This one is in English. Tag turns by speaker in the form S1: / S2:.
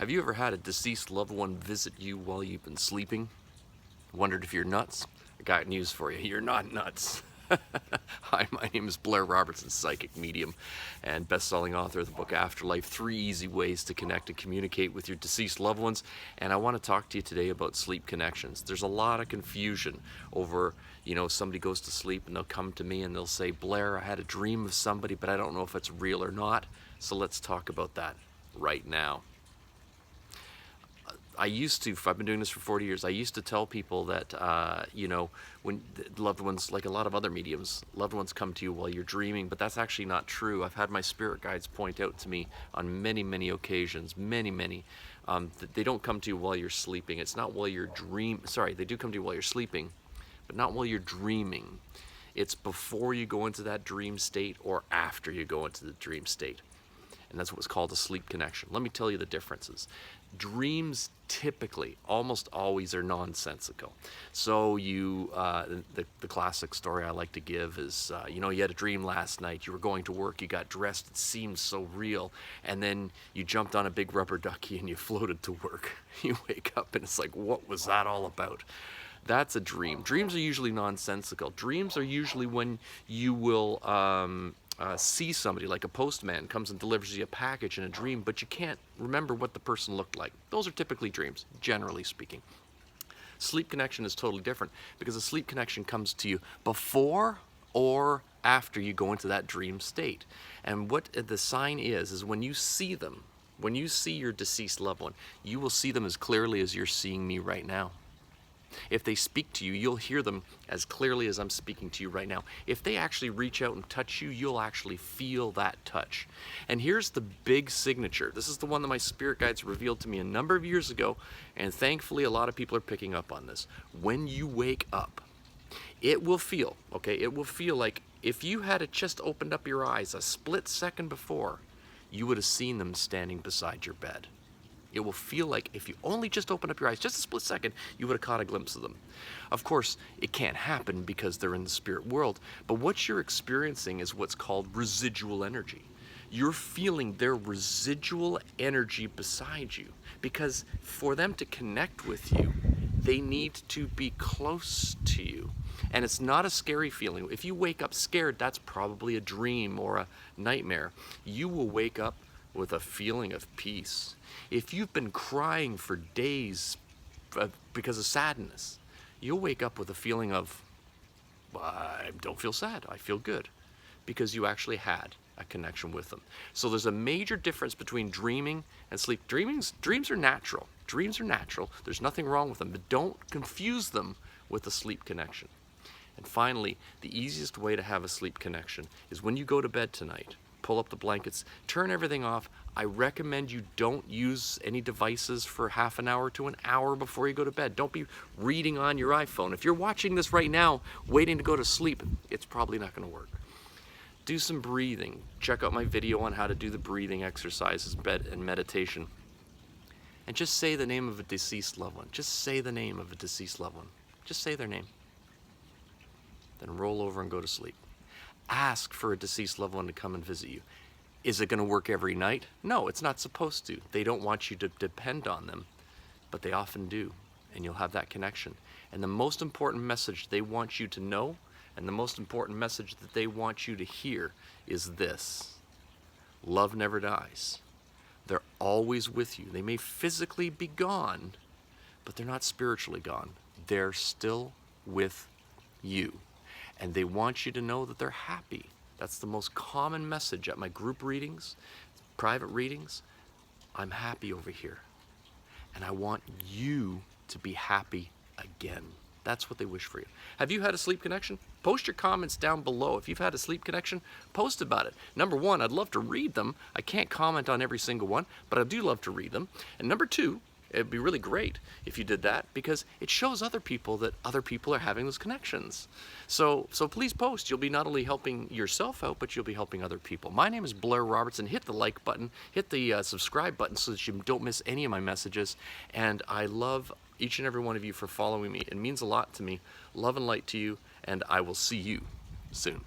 S1: Have you ever had a deceased loved one visit you while you've been sleeping? Wondered if you're nuts? I got news for you. You're not nuts. Hi, my name is Blair Robertson, psychic medium and best-selling author of the book Afterlife, 3 Easy Ways to Connect and Communicate with Your Deceased Loved Ones. And I want to talk to you today about sleep connections. There's a lot of confusion over, somebody goes to sleep and they'll come to me and they'll say, Blair, I had a dream of somebody, but I don't know if it's real or not. So let's talk about that right now. I've been doing this for 40 years, I used to tell people that, when loved ones, like a lot of other mediums, loved ones come to you while you're dreaming, but that's actually not true. I've had my spirit guides point out to me on many, many occasions, that they don't come to you while you're sleeping. It's not while you're they do come to you while you're sleeping, but not while you're dreaming. It's before you go into that dream state or after you go into the dream state. And that's what's called a sleep connection. Let me tell you the differences. Dreams typically, almost always, are nonsensical. So the classic story I like to give is, you had a dream last night, you were going to work, you got dressed, it seemed so real, and then you jumped on a big rubber ducky and you floated to work. You wake up and it's like, what was that all about? That's a dream. Dreams are usually nonsensical. Dreams are usually when you will see somebody, like a postman comes and delivers you a package in a dream, but you can't remember what the person looked like. Those are typically dreams, generally speaking. Sleep connection is totally different, because a sleep connection comes to you before or after you go into that dream state. And what the sign is when you see them, when you see your deceased loved one, you will see them as clearly as you're seeing me right now. If they speak to you, you'll hear them as clearly as I'm speaking to you right now. If they actually reach out and touch you, you'll actually feel that touch. And here's the big signature. This is the one that my spirit guides revealed to me a number of years ago, and thankfully a lot of people are picking up on this. When you wake up, it will feel like if you had just opened up your eyes a split second before, you would have seen them standing beside your bed. It will feel like if you only just opened up your eyes just a split second, you would have caught a glimpse of them. Of course, it can't happen because they're in the spirit world, but what you're experiencing is what's called residual energy. You're feeling their residual energy beside you, because for them to connect with you, they need to be close to you. And it's not a scary feeling. If you wake up scared, that's probably a dream or a nightmare. You will wake up with a feeling of peace. If you've been crying for days because of sadness, you'll wake up with a feeling of, I don't feel sad, I feel good, because you actually had a connection with them. So there's a major difference between dreaming and sleep. Dreams are natural. Dreams are natural. There's nothing wrong with them, but don't confuse them with a sleep connection. And finally, the easiest way to have a sleep connection is when you go to bed tonight, pull up the blankets, turn everything off. I recommend you don't use any devices for half an hour to an hour before you go to bed. Don't be reading on your iPhone. If you're watching this right now, waiting to go to sleep, it's probably not going to work. Do some breathing. Check out my video on how to do the breathing exercises, bed and meditation. And just say the name of a deceased loved one. Just say the name of a deceased loved one. Just say their name. Then roll over and go to sleep. Ask for a deceased loved one to come and visit you. Is it going to work every night? No, it's not supposed to. They don't want you to depend on them, but they often do, and you'll have that connection. And the most important message they want you to know, and the most important message that they want you to hear is this: love never dies. They're always with you. They may physically be gone, but they're not spiritually gone. They're still with you. And they want you to know that they're happy. That's the most common message at my group readings, private readings. I'm happy over here. And I want you to be happy again. That's what they wish for you. Have you had a sleep connection? Post your comments down below. If you've had a sleep connection, post about it. Number one, I'd love to read them. I can't comment on every single one, but I do love to read them. And number two, it'd be really great if you did that, because it shows other people that other people are having those connections. So please post. You'll be not only helping yourself out, but you'll be helping other people. My name is Blair Robertson. Hit the like button, hit the subscribe button so that you don't miss any of my messages. And I love each and every one of you for following me. It means a lot to me. Love and light to you, and I will see you soon.